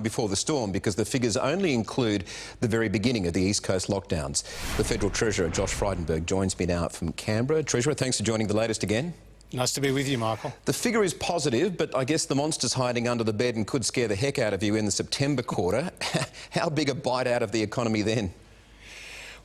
before the storm because the figures only include the very beginning of the East Coast lockdowns. The Federal Treasurer, Josh FRYDENBERG, joins me now from Canberra. Treasurer, thanks for joining the latest again. Nice to be with you, Michael. The figure is positive, but I guess the monster's hiding under the bed and could scare the heck out of you in the September quarter. How big a bite out of the economy then?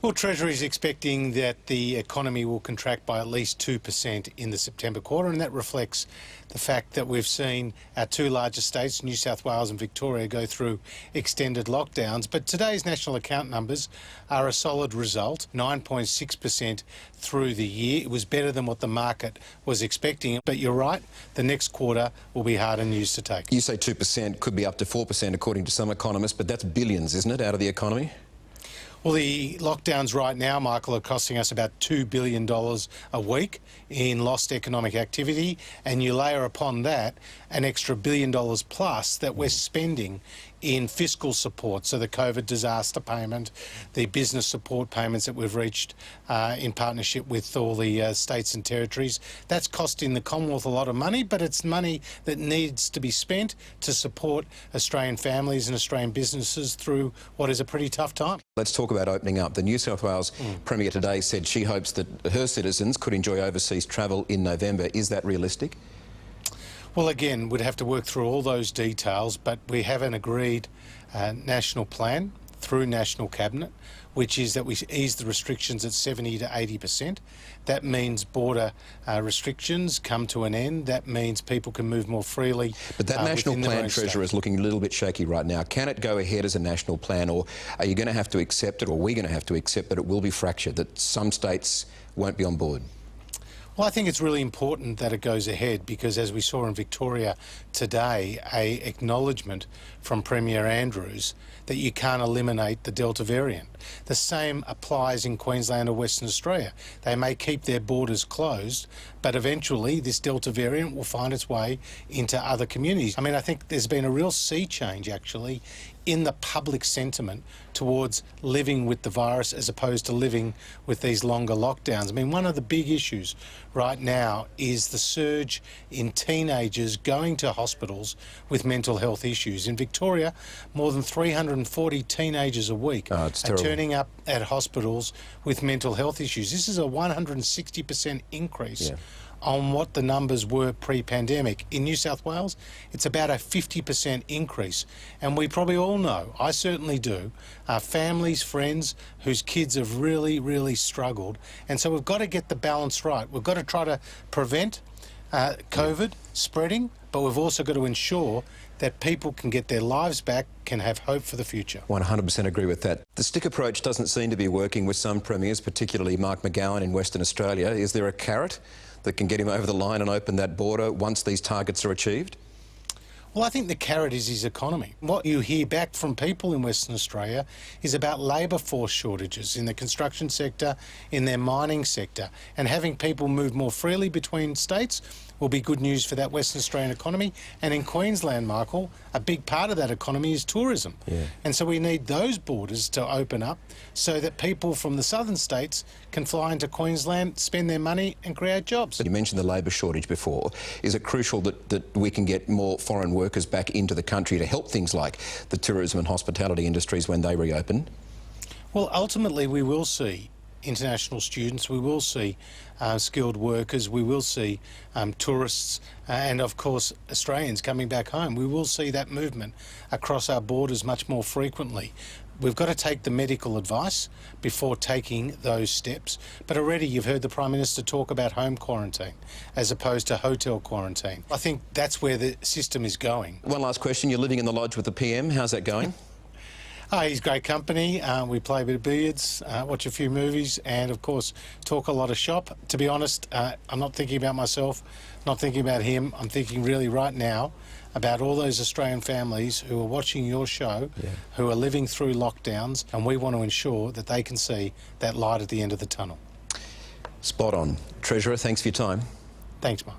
Well, Treasury is expecting that the economy will contract by at least 2% in the September quarter, and that reflects the fact that we've seen our two largest states, New South Wales and Victoria, go through extended lockdowns. But today's national account numbers are a solid result, 9.6% through the year. It was better than what the market was expecting. But you're right, the next quarter will be harder news to take. You say 2%, could be up to 4% according to some economists, but that's billions, isn't it, out of the economy? Well, the lockdowns right now, Michael, are costing us about $2 billion a week in lost economic activity, and you layer upon that an extra $1 billion plus that we're spending in fiscal support, so the COVID disaster payment, the business support payments that we've reached in partnership with all the states and territories. That's costing the Commonwealth a lot of money, but it's money that needs to be spent to support Australian families and Australian businesses through what is a pretty tough time. Let's talk about opening up. The New South Wales Premier today said she hopes that her citizens could enjoy overseas travel in November. Is that realistic? Well, again, we'd have to work through all those details, but we have an agreed national plan through National Cabinet, which is that we ease the restrictions at 70 to 80%. That means border restrictions come to an end. That means people can move more freely. But that national plan, Treasurer, is looking a little bit shaky right now. Can it go ahead as a national plan, or are you going to have to accept it, or are we going to have to accept that it will be fractured, that some states won't be on board? Well, I think it's really important that it goes ahead because, as we saw in Victoria today, an acknowledgement from Premier Andrews that you can't eliminate the Delta variant. The same applies in Queensland or Western Australia. They may keep their borders closed, but eventually this Delta variant will find its way into other communities. I mean, I think there's been a real sea change, actually, in the public sentiment towards living with the virus as opposed to living with these longer lockdowns. I mean, one of the big issues right now is the surge in teenagers going to hospitals with mental health issues. In Victoria, more than 340 teenagers a week are turning up at hospitals with mental health issues. This is a 160% increase on what the numbers were pre-pandemic. In New South Wales, it's about a 50% increase. And we probably all know, I certainly do, families, friends whose kids have really, really struggled. And so we've got to get the balance right. We've got to try to prevent COVID spreading, but we've also got to ensure that people can get their lives back, can have hope for the future. 100% agree with that. The stick approach doesn't seem to be working with some premiers, particularly Mark McGowan in Western Australia. Is there a carrot that can get him over the line and open that border once these targets are achieved? Well, I think the carrot is his economy. What you hear back from people in Western Australia is about labour force shortages in the construction sector, in their mining sector, and having people move more freely between states will be good news for that Western Australian economy. And in Queensland, Michael, a big part of that economy is tourism. And so we need those borders to open up so that people from the southern states can fly into Queensland, spend their money and create jobs. You mentioned the labour shortage before. Is it crucial that we can get more foreign workers back into the country to help things like the tourism and hospitality industries when they reopen? Well, ultimately we will see international students, we will see skilled workers, we will see tourists and of course Australians coming back home. We will see that movement across our borders much more frequently. We've got to take the medical advice before taking those steps. But already you've heard the Prime Minister talk about home quarantine as opposed to hotel quarantine. I think that's where the system is going. One last question. You're living in the lodge with the PM. How's that going? He's great company. We play a bit of billiards, watch a few movies, and of course talk a lot of shop. To be honest, I'm not thinking about myself, not thinking about him. I'm thinking really right now about all those Australian families who are watching your show, who are living through lockdowns, and we want to ensure that they can see that light at the end of the tunnel. Spot on. Treasurer, thanks for your time. Thanks, Mark.